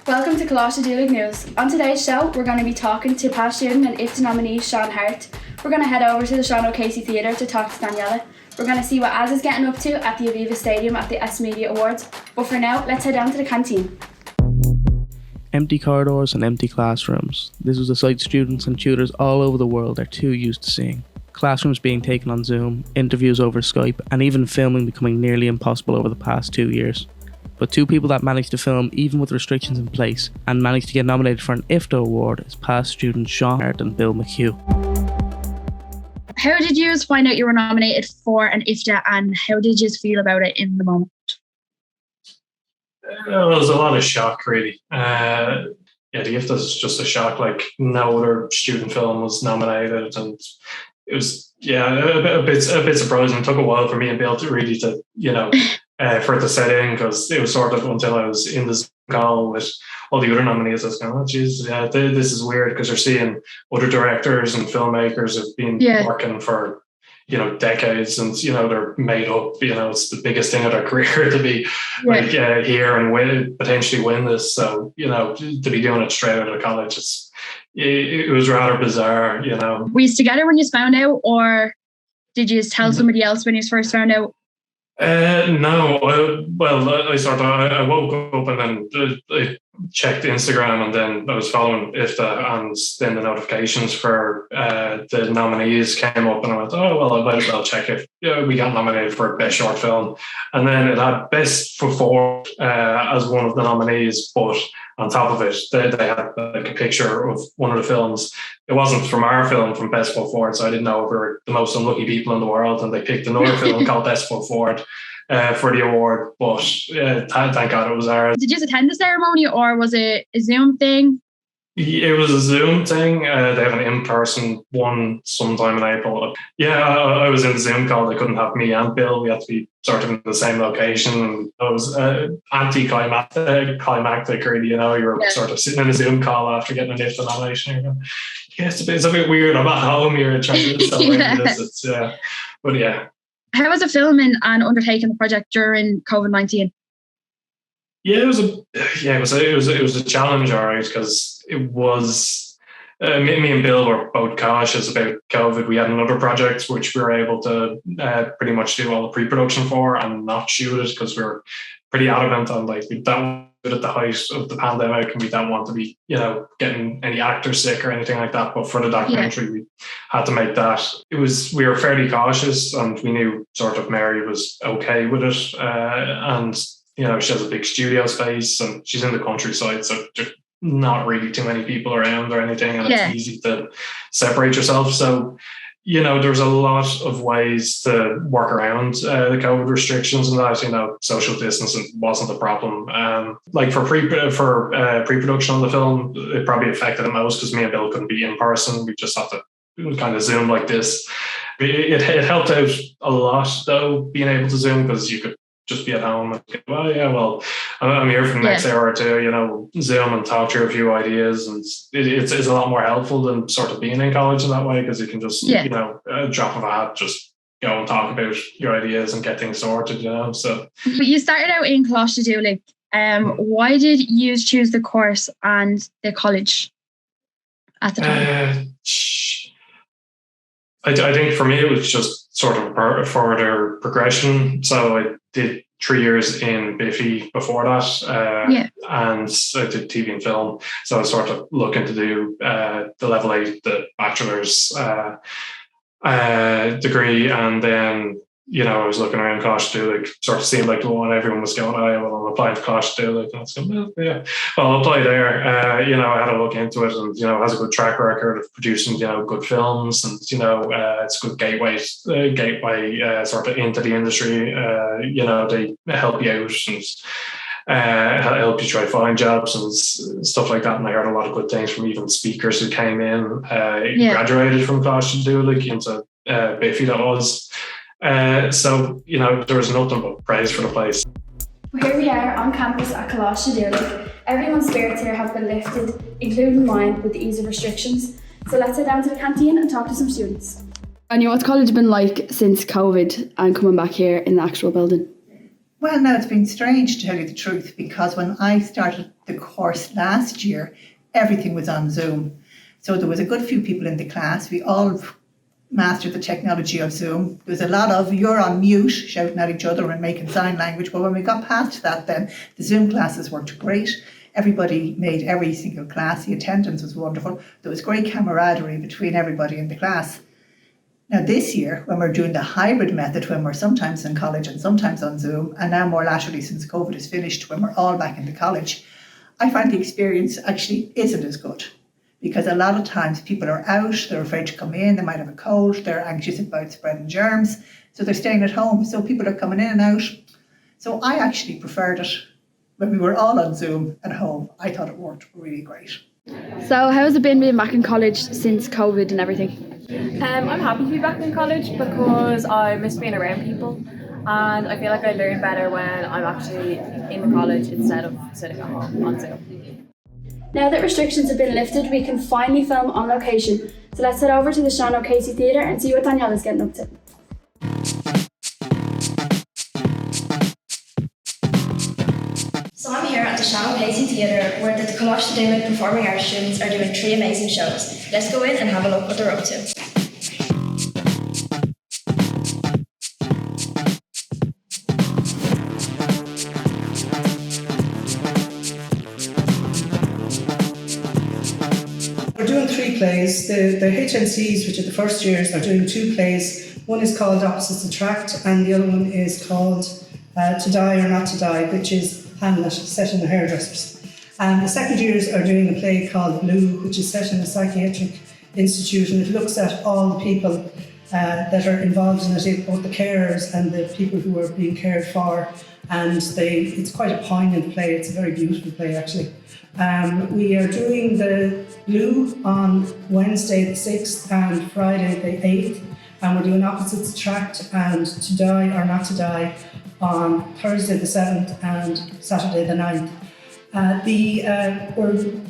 Welcome to Dhulaigh News. On today's show, we're going to be talking to past student and IFTA nominee Sean Hart. We're going to head over to the Sean O'Casey Theatre to talk to Daniela. We're going to see what Az is getting up to at the Aviva Stadium at the S Media Awards. But for now, let's head down to the canteen. Empty corridors and empty classrooms. This was a sight students and tutors all over the world are too used to seeing. Classrooms being taken on Zoom, interviews over Skype, and even filming becoming nearly impossible over the past 2 years. But two people that managed to film even with restrictions in place and managed to get nominated for an IFTA award is past students Sean Hart and Bill McHugh. How did you find out you were nominated for an IFTA and how did you feel about it in the moment? It was a lot of shock, really. The IFTA is just a shock. Like, no other student film was nominated, and it was a bit surprising. It took a while for me and Bill to really for it to set in, because it was sort of until I was in the Zoom call with all the other nominees, I was going, this is weird, because you're seeing other directors and filmmakers have been working for decades, and they're made up. It's the biggest thing of their career to be here and potentially win this. So to be doing it straight out of college, it was rather bizarre. Were you together when you found out, or did you tell somebody else when you first found out? No. I woke up and then I checked Instagram, and then I was following IFTA, and then the notifications for the nominees came up, and I went, I might as well check if we got nominated for Best Short Film. And then it had Best Foot Forward as one of the nominees, but on top of it, they had like a picture of one of the films. It wasn't from our film, from Best Foot Forward, so I didn't know we were the most unlucky people in the world, and they picked another film called Best Foot Forward for the award. But thank God it was ours. Did you attend the ceremony, or was it a Zoom thing? It was a Zoom thing. They have an in-person one sometime in April. I was in the Zoom call. They couldn't have me and Bill. We had to be sort of in the same location. And it was anticlimactic, really. You were sort of sitting in a Zoom call after getting an IFTA nomination. It's a bit weird. I'm at home here trying to celebrate this. But yeah. How was it filming and undertaking the project during COVID-19? It was a challenge, all right, because it was me and Bill were both cautious about COVID. We had another project which we were able to pretty much do all the pre-production for and not shoot it, because we were pretty adamant on we don't want to do it at the height of the pandemic, and we don't want to be getting any actors sick or anything like that. But for the documentary, we had to make that. We were fairly cautious, and we knew sort of Mary was okay with it, and she has a big studio space, and she's in the countryside, so there's not really too many people around or anything, and it's easy to separate yourself. So, there's a lot of ways to work around the COVID restrictions, and that, social distancing wasn't a problem. For pre-production on the film, it probably affected it most because me and Bill couldn't be in person. We just had to kind of Zoom like this. It helped out a lot, though, being able to Zoom, because you could just be at home and go, I'm here for the next hour or two, Zoom and talk through a few ideas. And it's a lot more helpful than sort of being in college in that way, because you can just, a drop of a hat, just go and talk about your ideas and get things sorted, So. But you started out in Dhulaigh. Why did you choose the course and the college at the time? I think for me, it was just sort of a further progression. So I did 3 years in BIFE before that, and I did TV and film. So I was sort of looking to do the level 8, the bachelor's degree, and then I was looking around Dhulaigh, sort of seemed like the one everyone was going, I'm applying to Dhulaigh. And I was going, I'll apply there. I had a look into it, and, has a good track record of producing, good films, and, it's a good gateway sort of into the industry. They help you out and help you try to find jobs and stuff like that. And I heard a lot of good things from even speakers who came in, graduated from Dhulaigh into BIFE, that was. So, there was nothing but praise for the place. Well, here we are on campus at Dhulaigh. Everyone's spirits here have been lifted, including mine, with the ease of restrictions. So let's head down to the canteen and talk to some students. And what's college been like since COVID and coming back here in the actual building? Well, now it's been strange to tell you the truth, because when I started the course last year, everything was on Zoom. So there was a good few people in the class. We all mastered the technology of Zoom. There was a lot of you're on mute, shouting at each other and making sign language. But when we got past that, then the Zoom classes worked great. Everybody made every single class. The attendance was wonderful. There was great camaraderie between everybody in the class. Now this year, when we're doing the hybrid method, when we're sometimes in college and sometimes on Zoom, and now more laterally since COVID is finished, when we're all back into college, I find the experience actually isn't as good. Because a lot of times people are out, they're afraid to come in, they might have a cold, they're anxious about spreading germs, so they're staying at home. So people are coming in and out. So I actually preferred it when we were all on Zoom at home. I thought it worked really great. So how has it been being back in college since COVID and everything? I'm happy to be back in college because I miss being around people, and I feel like I learn better when I'm actually in the college instead of sitting at home on Zoom. Now that restrictions have been lifted, we can finally film on location. So let's head over to the Sean O'Casey Theatre and see what Danielle is getting up to. So I'm here at the Sean O'Casey Theatre, where the Dhulaigh performing arts students are doing 3 amazing shows. Let's go in and have a look what they're up to. We're doing 3 plays. The HNCs, which are the first years, are doing 2 plays. One is called Opposites Attract, and the other one is called To Die or Not to Die, which is Hamlet, set in the hairdressers. And the second years are doing a play called Blue, which is set in a psychiatric institute, and it looks at all the people that are involved in it, both the carers and the people who are being cared for. And it's quite a poignant play. It's a very beautiful play, actually. We are doing the Blue on Wednesday the 6th and Friday the 8th, and we're doing Opposites Attract and To Die or Not to Die on Thursday the 7th and Saturday the 9th.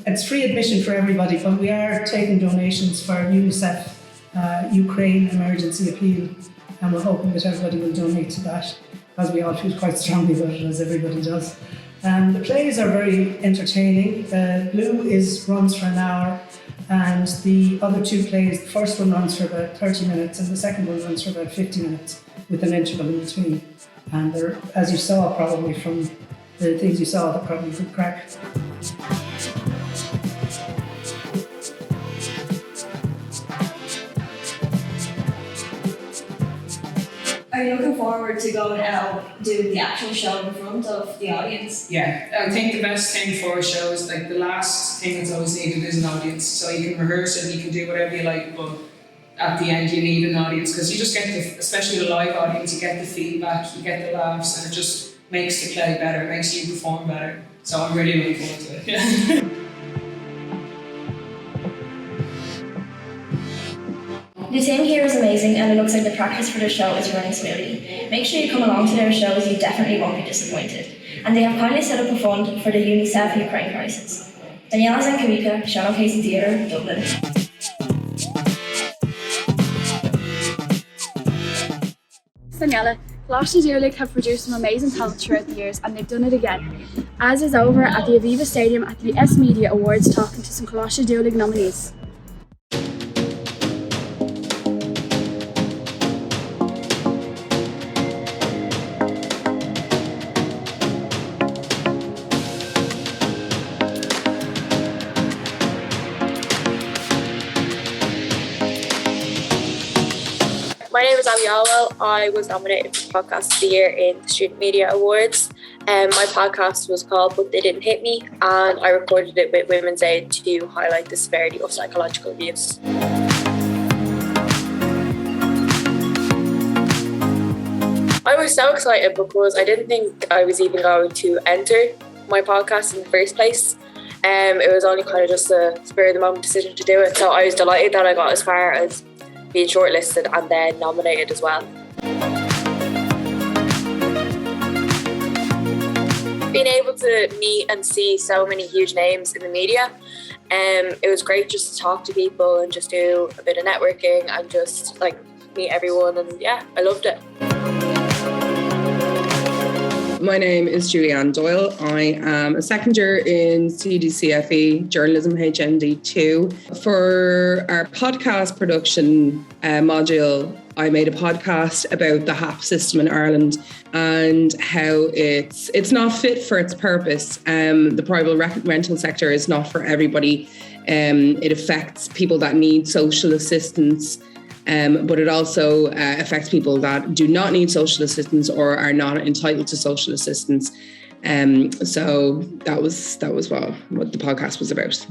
It's free admission for everybody, but we are taking donations for UNICEF Ukraine Emergency Appeal, and we're hoping that everybody will donate to that, as we all feel quite strongly about it, as everybody does. The plays are very entertaining. Blue runs for an hour, and the other 2 plays, the first one runs for about 30 minutes and the second one runs for about 50 minutes with an interval in between. And they're, as you saw probably from the things you saw, they're probably good crack. Are you looking forward to going out do the actual show in front of the audience? Yeah, I think the best thing for a show is like the last thing that's always needed is an audience. So you can rehearse it, you can do whatever you like, but at the end you need an audience, because you just get especially the live audience, you get the feedback, you get the laughs, and it just makes the play better, it makes you perform better. So I'm really looking forward to it. Yeah. The team here is amazing, and it looks like the practice for the show is running smoothly. Make sure you come along to their shows, you definitely won't be disappointed. And they have kindly set up a fund for the UNICEF Ukraine crisis. Daniela Zankovica, Sean O'Casey Theatre, Dublin. Daniela, Dhulaigh and Dhulaigh have produced some amazing talent throughout the years, and they've done it again. Az is over at the Aviva Stadium at the S Media Awards talking to some Dhulaigh and Dhulaigh nominees. My name is Abby Alwell. I was nominated for Podcast of the Year in the Student Media Awards. My podcast was called But They Didn't Hit Me, and I recorded it with Women's Aid to highlight the severity of psychological abuse. I was so excited because I didn't think I was even going to enter my podcast in the first place. It was only kind of just a spur of the moment decision to do it, so I was delighted that I got as far as being shortlisted and then nominated as well. Being able to meet and see so many huge names in the media, it was great just to talk to people and just do a bit of networking and just like meet everyone, and yeah, I loved it. my name is Julianne Doyle. I am a second year in CDCFE Journalism HND 2. For our podcast production module, I made a podcast about the HAP system in Ireland and how it's not fit for its purpose. The private rental sector is not for everybody. It affects people that need social assistance. But it also affects people that do not need social assistance or are not entitled to social assistance. So that was what the podcast was about.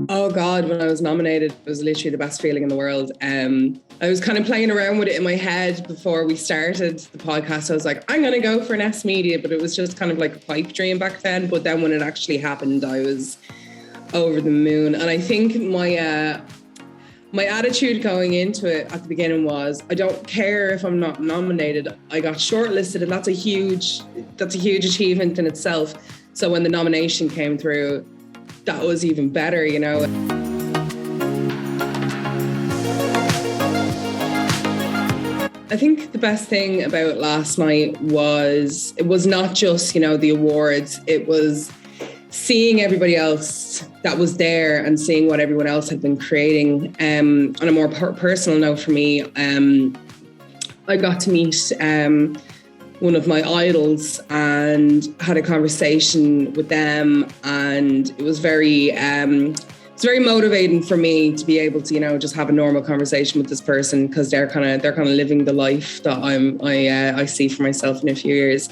Oh God, when I was nominated, it was literally the best feeling in the world. I was kind of playing around with it in my head before we started the podcast. I was like, I'm going to go for an S Media, but it was just kind of like a pipe dream back then. But then when it actually happened, I was over the moon. And I think my attitude going into it at the beginning was, I don't care if I'm not nominated. I got shortlisted, and that's a huge achievement in itself. So when the nomination came through, that was even better, you know. I think the best thing about last night was it was not just, you know, the awards. It was seeing everybody else that was there and seeing what everyone else had been creating. On a more personal note for me, I got to meet one of my idols and had a conversation with them, and it was very motivating for me to be able to, you know, just have a normal conversation with this person, because they're kind of living the life that I see for myself in a few years.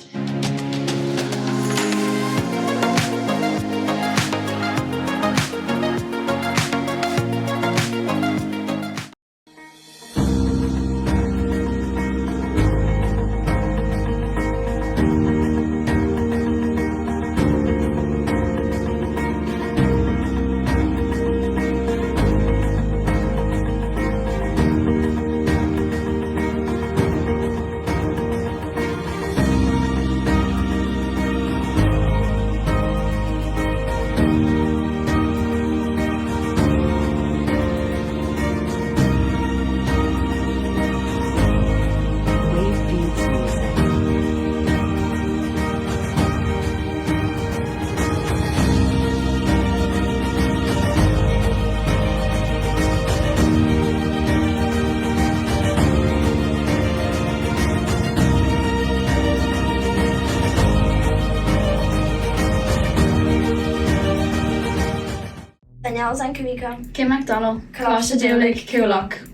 Danielle Zankovica, Kim MacDonald, Kalasha Dhulaigh, Coolock.